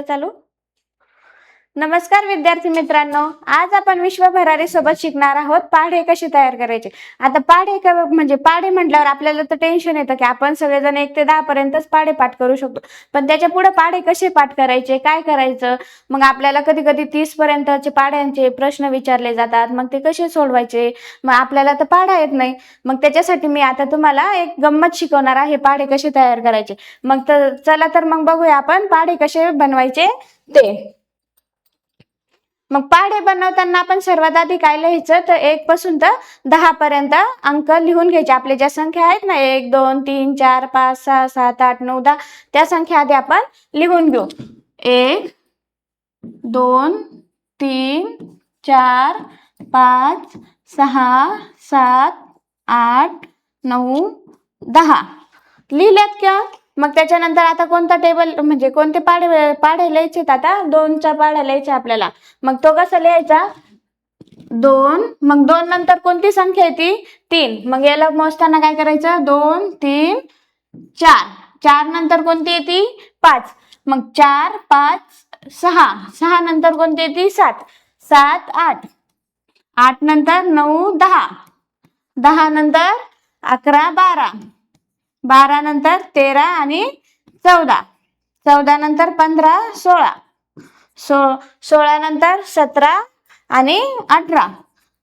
चालू. नमस्कार विद्यार्थी मित्रांनो, आज आपण विश्व भरारी सोबत शिकणार आहोत पाढे कशी तयार करायचे. आता पाढे म्हणजे पाढे म्हटल्यावर आपल्याला तर टेन्शन येतं की आपण सगळेजण 1 ते 10 पर्यंतच पाढे पाठ करू शकतो, पण त्याच्या पुढे पाढे कसे पाठ करायचे, काय करायचं, मग आपल्याला कधी कधी 30 पर्यंतचे पाढ्यांचे प्रश्न विचारले जातात, मग ते कसे सोडवायचे, मग आपल्याला तर पाढा येत नाही. मग त्याच्यासाठी मी आता तुम्हाला एक गंमत शिकवणार आहे, पाढे कसे तयार करायचे. मग चला तर मग बघूया आपण पाढे कसे बनवायचे ते. मग पाढे बनवताना आपण सर्वात आधी काय लिहायचं, तर 1 पासून तर 10 पर्यंत अंक लिहून घ्यायचे. आपले ज्या संख्या आहेत ना, 1 2 3 4 5 6 7 8 9 10, त्या संख्या आधी आपण लिहून घेऊ. 1 2 3 4 5 6 7 8 9 10 लिहिल्यात का? मग त्याच्यानंतर आता कोणता टेबल म्हणजे कोणते पाढे लिहायचे, आता 2चा पाढा लिहायचा आपल्याला. मग तो कसा लिहायचा, 2, मग 2 नंतर कोणती संख्या येते, 3. मग याला मोजताना काय करायचं, 2 3 4. 4 नंतर कोणती येते, 5. मग 4 5 6. 6 नंतर कोणती येते, 7. 7 8. 8 नंतर 9 10. 10 नंतर 11 12. 12 नंतर 13 आणि 14. 14 नंतर 15 16. 16 नंतर 17 आणि 18.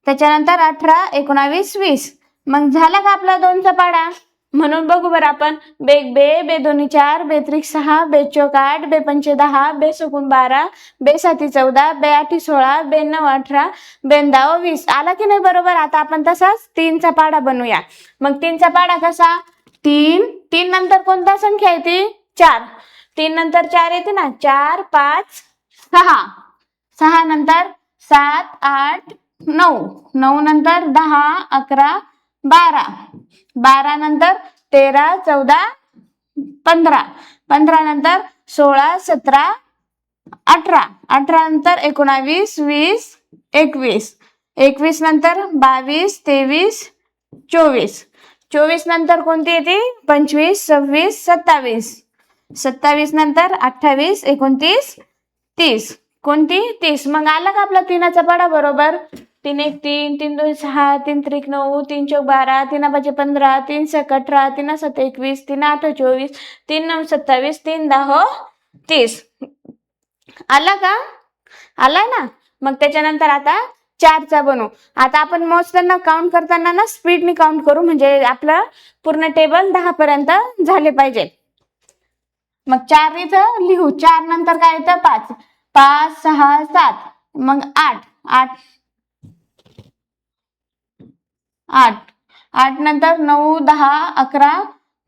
त्याच्यानंतर 18 19 20. मग झाला का आपला 2चा पाढा. म्हणून बघू बरं आपण, बेक बे, बे दोन्ही 4, बे त्रिक 6, बे चौक 8, बे पंचे 10, बे सकून 12, बे साती 14, बे आठी 16, बे 9 18, बे 10 20. आला की नाही बरोबर. आता आपण तसाच 3चा पाढा बनवूया. मग 3चा पाढा कसा, 3 नंतर कोणता संख्या येते, 4. 3 नंतर 4 येते ना, 4 5 6. 6 नंतर 7 8 9. 9 नंतर 10 11 12. 12 नंतर 13 14 15. 15 नंतर 16 17 18. 18 नंतर 19 20 21. 21 नंतर 22 23 24. 24 नंतर कोणती येते, 25 26 27. 27 नंतर 28 29 30. कोणती, 30. मग आला का आपला 3चा पाढा बरोबर. 3 1 3, 3 2 6, 3 त्रिक 9, 3 चौक 12, 3 5 15, 3 6 18, 3 7 21, 3 8 24, 3 9 27, 3 10 30. आला का, आला ना. मग त्याच्यानंतर आता 4चा बनवू. आता आपण मोजताना काउंट करताना ना स्पीडने काउंट करू, म्हणजे आपलं पूर्ण टेबल 10 पर्यंत झाले पाहिजे. मग 4 इथं लिहू. 4 नंतर काय येतं, 5 5 6 7. मग 8 8 8. 8 नंतर 9 10 11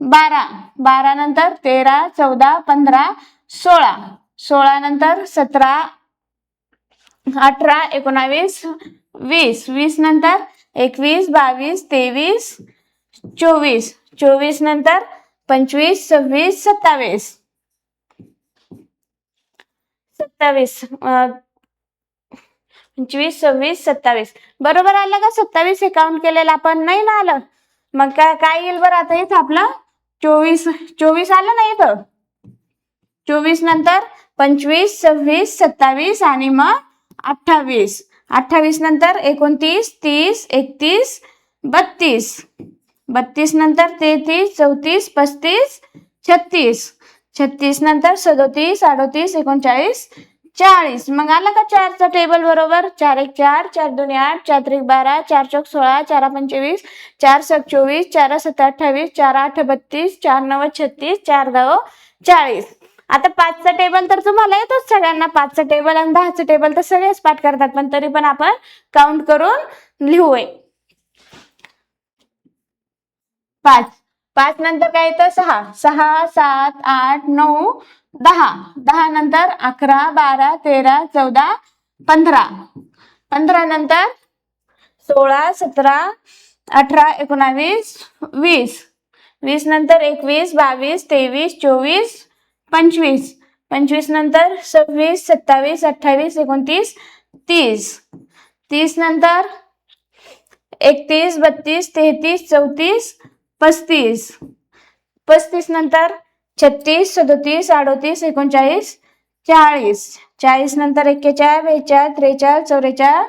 12. 12 नंतर 13 14 15 16. 16 नंतर 17 18 19 20. 20 नंतर 21 22 23 24. 24 नंतर 25 26 27. 27 25 26 27. बरोबर आलं का. 27 हे काउंट केलेलं आपण नाही ना आलं. मग काय येईल बरं, आता इथं आपलं 24 आलं ना इथं. 24 नंतर 25 26 27 आणि मग 28. 28 नंतर 29 30 31 32. 32 नंतर 33 34 35 36. 36 नंतर 37 38 39 40. मग आला का 4चा टेबल बरोबर. 4 1 4, 4 2 8, 4 3 12, 4 चौक 16, 4 पंचे 20, 4 7 24, 4 7 28, 4 8 32, 4 9 36, 4 10 40. आता 5चा टेबल तर तुम्हाला येतोच सगळ्यांना. 5चा टेबल आणि 10चा टेबल तर सगळेच पाठ करतात, पण तरी पण आपण काउंट करून लिहूया. 5. 5 नंतर काय येतं, 6 6 7 8 9 10. 10 नंतर 11 12 13 14 15. 15 नंतर 16 17 18 19 20. 20 नंतर 21 22 23 24 25. 25 नंतर 26 27 28 29 30. 30 नंतर 31 32 33 34 35. 35 नंतर 36 37 38 39 40, 40 नंतर 41, 42, 43, 44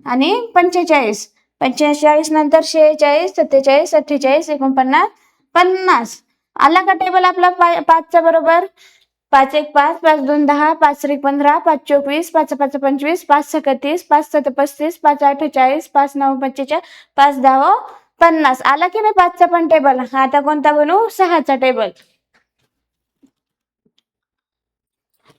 आणि 45, 45 नंतर 46, 47, 48, 49, 50. आला का टेबल आपला पाचचा बरोबर? 5 1 5, 5 2 10, 5 3 15, 5 4 20, 5 5 25, 5 6 30, 5 7 35, 5 8 40, 5 9 45, 5 10 50. आला की नाही पाचचा पण टेबल? आता कोणता बनवू? 6चा टेबल.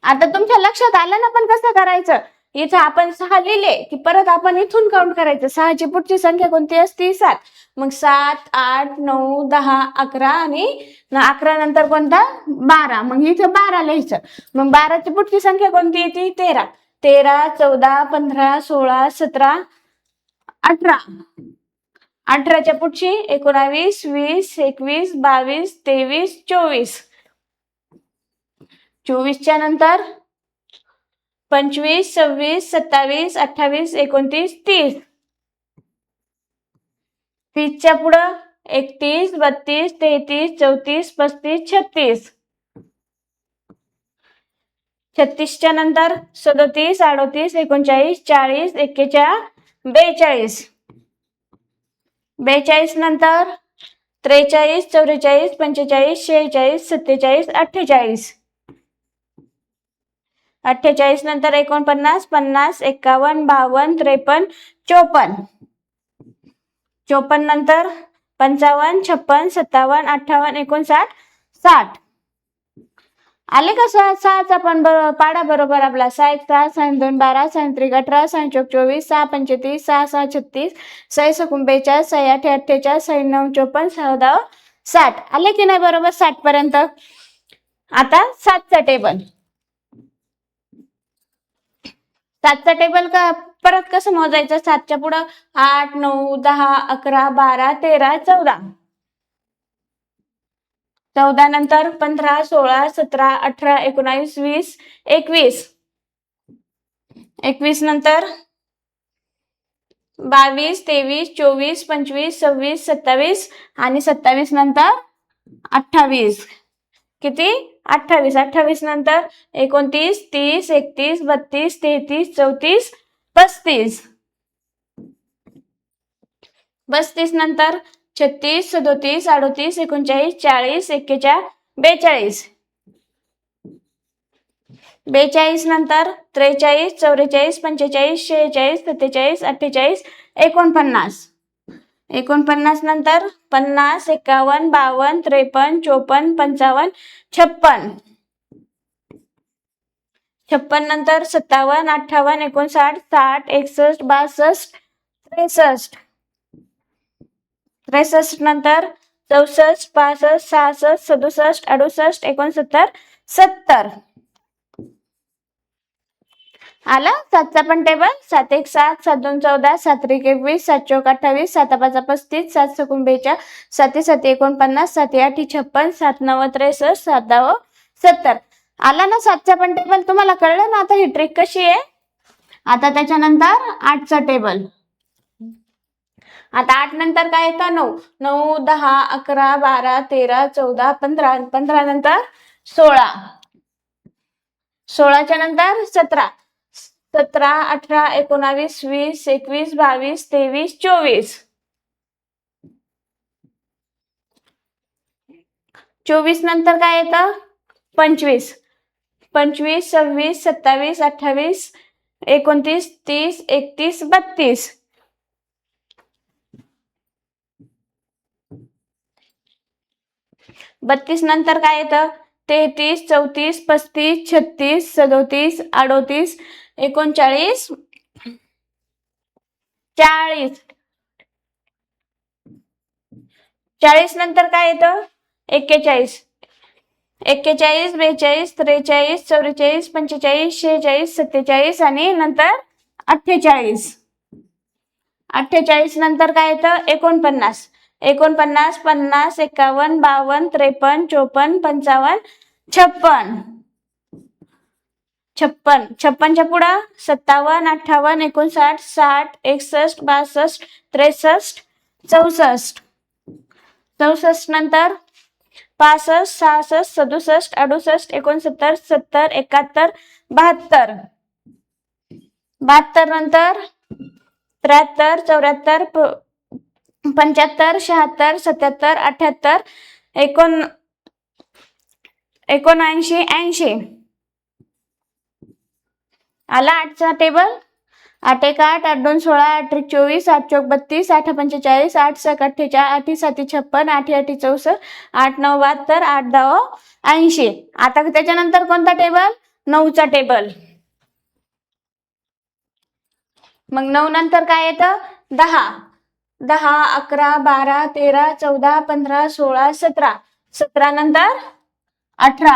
आता तुमच्या लक्षात आलं ना पण कसं करायचं? इथं आपण 6 लिहिले की परत आपण इथून काउंट करायचं. 6ची पुढची संख्या कोणती असते? 7. मग 7 8 9 10 11 आणि 11 नंतर कोणता? 12. मग इथं 12 लिहायचं. मग 12ची पुढची संख्या कोणती येते? 13. 13 14 15 16 17 18. 18च्या पुढची 19 20 21 22 23 24. 24च्या नंतर 25 26 27 28 29 30. 30च्या पुढं 31 32 33 34 35 36. 36च्या नंतर 37 38 39 40 41 42. 42 नंतर 43 44 45 46 47 48. 48 नंतर 49 50 51 52 53 54. 54 नंतर 55 56 57 58 59 60. आले का? 6चा पण पाडा बरोबर आपला. 6 1 6 6 2 12 6 3 18 6 4 24 6 5 30 6 6 36 6 6 42 6 8 48 6 9 54 6 10 60. आले की नाही बरोबर 60 पर्यंत? आता 7चा टेबल. 7चा टेबल का परत कसं मोजायचं? 7च्या पुढं 8 9 10 11 12 13 14. 14 नंतर 15 16 17 18 19 20 21. 21 नंतर 22 23 24 25 26 27 आणि 27 नंतर 28. किती? 28. 28 नंतर 29 30 31 32 33 34 35. 35 नंतर 36 37 38 39 40 41 42. 42 नंतर 43 44 45 46 47 48 49. 49 नंतर 50 51 52 53 54 55 56. 56 नंतर 57 58 59 60 61 62 63. 63 नंतर 64 65 66 67 68 69 70. आला 7चा पण टेबल. 7 1 7 7 2 14 7 3 21 7 4 28 7 5 35 7 6 42 7 7 49 7 8 56 7 9 63 7 10 70. आला ना 7चा पण टेबल? तुम्हाला कळलं ना आता ही ट्रिक कशी आहे? आता त्याच्यानंतर 8चा टेबल. आता 8 नंतर काय येतं? 9 9 10 11 12 13 14 15. 15 नंतर 16. 16च्या नंतर 17 17 18 19 20 21 22 23 24. 24 नंतर काय येतं? 25 25 26 27 28 29 30 31 32. 32 नंतर काय येतं? 33 34 35 36 37 38 39 40. 40 नंतर काय येतं? 41 41 42 43 44 45 46 47 आणि नंतर 48. 48 नंतर काय येतं? 49 49 50 51 52 53 54 55 56. 56 56च्या पुढं 57 58 59 60 61 62 63 64. 64 नंतर 65 66 67 68 69 70 71 72 72 नंतर 73 74 75 76 77 78 79 80 आला 8चा टेबल. 8 1 8 8 2 16 8 1 24 8 4 32 8 45 8 6 48 8 7 56 8 8 64 8 9 72 8 10 80. आता त्याच्यानंतर कोणता टेबल? 9चा टेबल. मग 9 नंतर काय येतं? 10 10 11 12 13 14 15 16 17 17 नंतर 18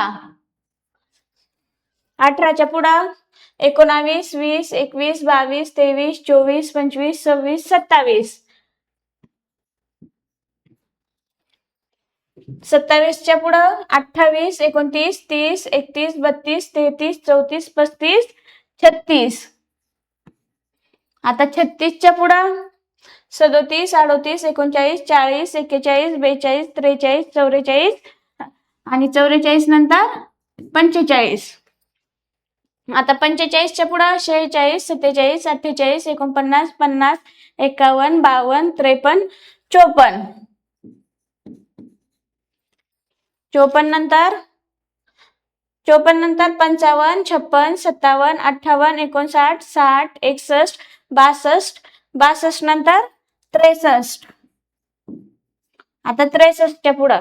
18च्या पुढं 19 20 21 22 23 24 25 26 27 27च्या पुढं 28 29 30 31 32 33 34 35 36. आता 36च्या पुढं 37 38 39 40 41 42 43 44 आणि 44 नंतर 45. आता 45च्या पुढं 46 47 48 49 50 51 52 53 54. 54 नंतर 54 नंतर 55 56 57 58 59 60 61 62 62 नंतर 63. आता 63च्या पुढं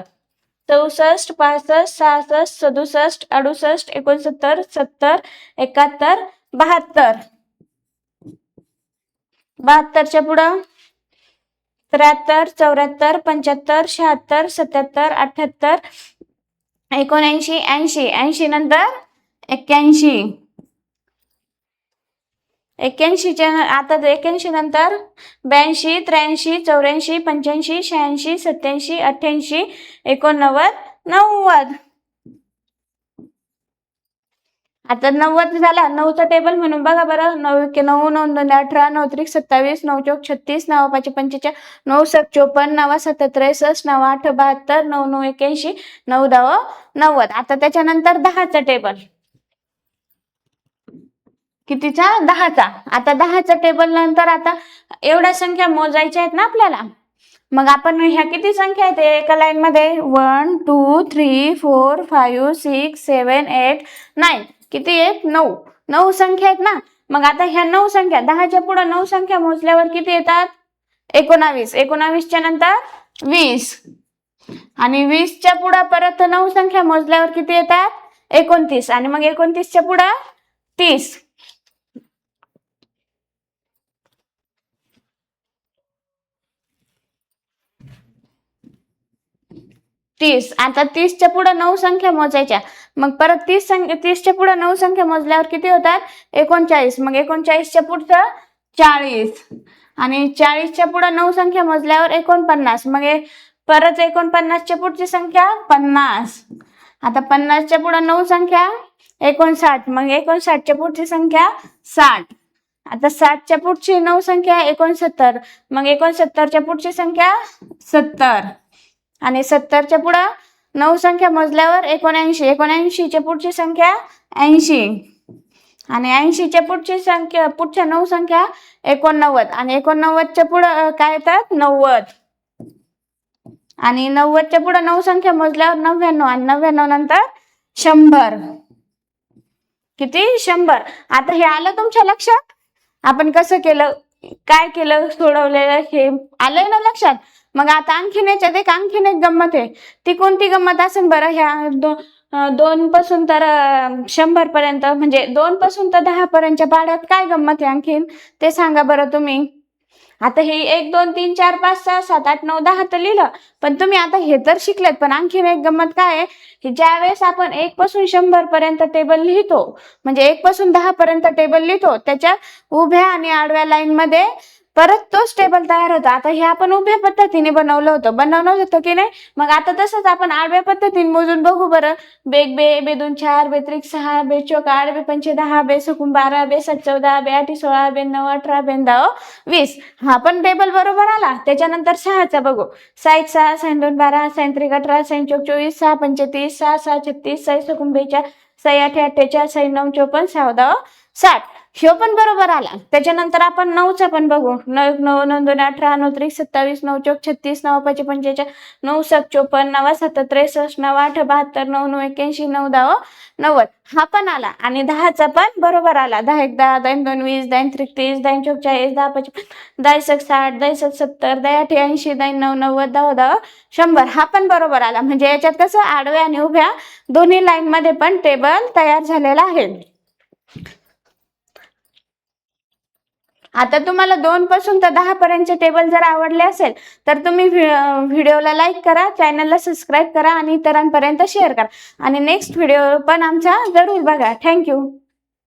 64 65 66 67 68 69 70 71 72. 72च्या पुढं 73 74 75 76 77 78 79 80 80 नंतर 81. 81च्या आता 81 नंतर 82 83 84 85 86 87 88 89 90. आता 90 झाला. 9चा टेबल म्हणून बघा बरं. 9 1 9 9 2 18 9 3 27 9 4 36 9 5 45 9 7 54 9 7 63 9 8 72 9 9 81 9 10 90. आता त्याच्यानंतर 10चा टेबल. कितीचा? 10चा. आता 10चा टेबल नंतर आता एवढ्या संख्या मोजायच्या आहेत ना आपल्याला. मग आपण ह्या किती संख्या आहेत एका लाईन मध्ये? 1 2 3 4 5 6 7 8 9. किती आहेत? 9. 9 संख्या आहेत ना. मग आता ह्या 9 संख्या 10च्या पुढे 9 संख्या मोजल्यावर किती येतात? 19. 19च्या नंतर 20 आणि 20च्या पुढे परत 9 संख्या मोजल्यावर किती येतात? 29 आणि मग 29च्या पुढे 30. 30. आता 30च्या पुढे 9 संख्या मोजायच्या. मग परत 30च्या पुढे 9 संख्या मोजल्यावर किती होतात? 39. मग 39च्या पुढचं 40 आणि 40च्या पुढे 9 संख्या मोजल्यावर 49. मग परत 49च्या पुढची संख्या 50. आता 50च्या पुढे 9 संख्या 59. मग 59च्या पुढची संख्या 60. आता 60च्या पुढची 9 संख्या 69. मग 69च्या पुढची संख्या 70 आणि 70च्या पुढे 9 संख्या मोजल्यावर 79. 79च्या पुढची संख्या 80 आणि 80च्या पुढची संख्या पुढच्या 9 संख्या 89 आणि 89च्या पुढे काय येतात? 90 आणि 90च्या पुढे 9 संख्या मोजल्यावर 99 आणि 99 नंतर 100. किती? 100. आता हे आलं तुमच्या लक्षात? आपण कसं केलं, काय केलं, सोडवलेलं हे आलंय ना लक्षात? मग आता आणखीन एक गंमत आहे. ती कोणती गंमत असेल बरं? ह्या 2 पासून तर 100 पर्यंत म्हणजे 2 पासून तर 10 पर्यंतच्या पाड्यात काय गंमत आहे आणखीन ते सांगा बरं तुम्ही. आता हे 1 2 3 4 5 6 7 8 9 10 तर लिहिलं, पण तुम्ही आता हे तर शिकलेत. पण आणखीन एक गंमत काय आहे की ज्या वेळेस आपण 1 पासून 100 पर्यंत टेबल लिहितो म्हणजे 1 पासून 10 पर्यंत टेबल लिहितो, त्याच्या उभ्या आणि आडव्या लाईन मध्ये परत तोच टेबल तयार होतो. आता हे आपण उभ्या पद्धतीने बनवलं होतं की नाही. मग आता तसंच आपण आडव्या पद्धतीने मोजून बघू बरं. बेग बे, बे 2 4, बे 3 6, बे 4 8, बे 5 10, बे 6 12, बे 7 14, बे 8 16, बे 9 18, बे 10 20. हा पण टेबल बरोबर आला. त्याच्यानंतर 6चा बघू. 6 6, 6 2 12, 6 3 18, 6 4 24, 6 5 30, 6 6 36, 6 6 42, 6 8 48, 6 9 54, 6 10 60. ह्यो पण बरोबर आला. त्याच्यानंतर आपण 9चा पण बघू. 9 1 9 9 2 18, 9 3 27, 9 4 36, 9 5 45, 9 7 54, 9 7 63, 9 8 72, 9 9 81, 9 10 90. हा पण आला. आणि 10चा पण बरोबर आला. 10 1 10, 10 2 20, 10 3 30, 10 4 40, 10 55, 10 6 60, 10 7 70, 10 8 80, 10 9 90, 10 10 100. हा पण बरोबर आला. म्हणजे याच्यात कसं आडव्या आणि उभ्या दोन्ही लाईन मध्ये पण टेबल तयार झालेला आहे. आता तुम्हाला 2 पासून तर 10 पर्यंतचे टेबल जर आवडले असेल तर तुम्ही व्हिडिओला लाईक करा, चॅनलला सबस्क्राईब करा आणि इतरांपर्यंत शेअर करा. आणि नेक्स्ट व्हिडिओ पण आमचा जरूर बघा. थँक्यू.